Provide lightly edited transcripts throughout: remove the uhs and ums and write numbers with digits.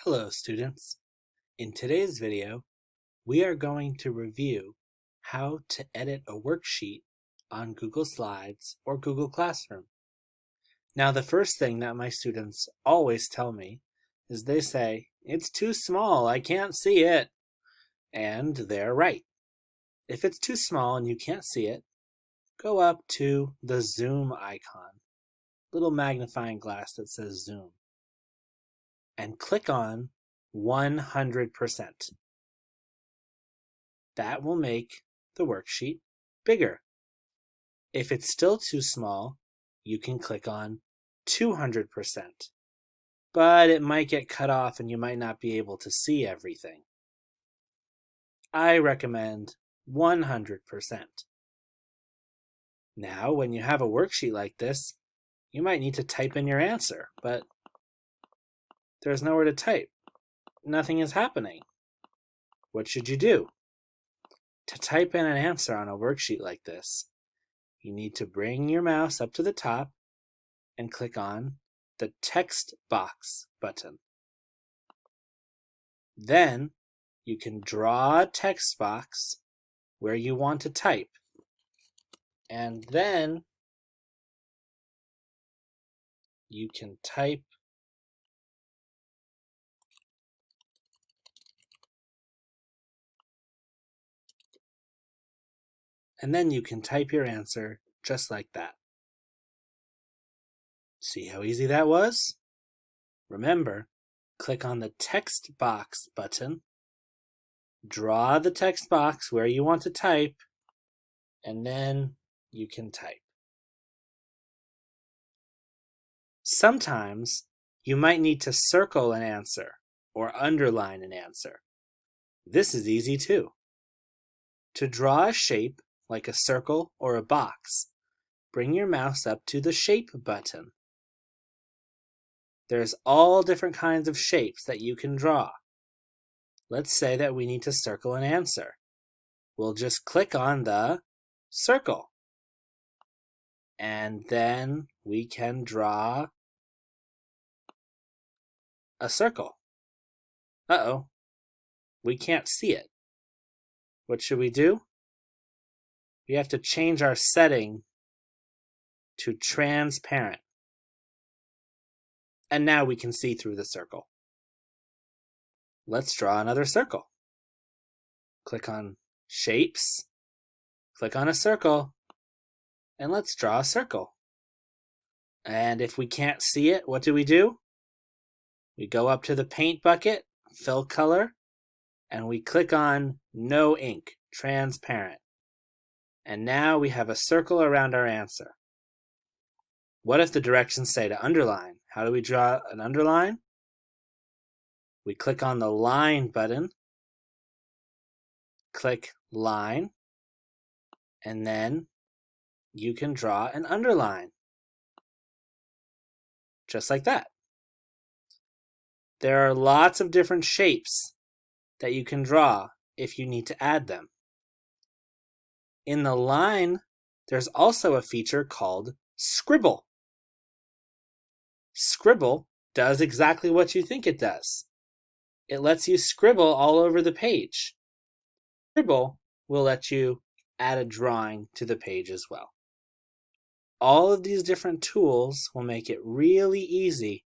Hello students. In today's video, we are going to review how to edit a worksheet on Google Slides or Google Classroom. Now the first thing that my students always tell me is they say, "It's too small, I can't see it." And they're right. If it's too small and you can't see it, go up to the zoom icon, little magnifying glass that says zoom, and click on 100%. That will make the worksheet bigger. If it's still too small, you can click on 200%, but it might get cut off and you might not be able to see everything. I recommend 100%. Now, when you have a worksheet like this, you might need to type in your answer, but there's nowhere to type. Nothing is happening. What should you do? To type in an answer on a worksheet like this, you need to bring your mouse up to the top and click on the text box button. Then you can draw a text box where you want to type. And then you can type your answer just like that. See how easy that was? Remember, click on the text box button, draw the text box where you want to type, and then you can type. Sometimes you might need to circle an answer or underline an answer. This is easy too. To draw a shape like a circle or a box, bring your mouse up to the Shape button. There's all different kinds of shapes that you can draw. Let's say that we need to circle an answer. We'll just click on the circle. And then we can draw a circle. Uh-oh, we can't see it. What should we do? We have to change our setting to transparent. And now we can see through the circle. Let's draw another circle. Click on Shapes, click on a circle, and let's draw a circle. And if we can't see it, what do? We go up to the paint bucket, fill color, and we click on No Ink, transparent. And now we have a circle around our answer. What if the directions say to underline? How do we draw an underline? We click on the Line button, click Line, and then you can draw an underline. Just like that. There are lots of different shapes that you can draw if you need to add them. In the line, there's also a feature called Scribble. Scribble does exactly what you think it does. It lets you scribble all over the page. Scribble will let you add a drawing to the page as well. All of these different tools will make it really easy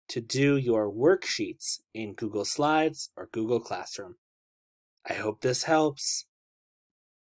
to do your worksheets in Google Slides or Google Classroom. I hope this helps.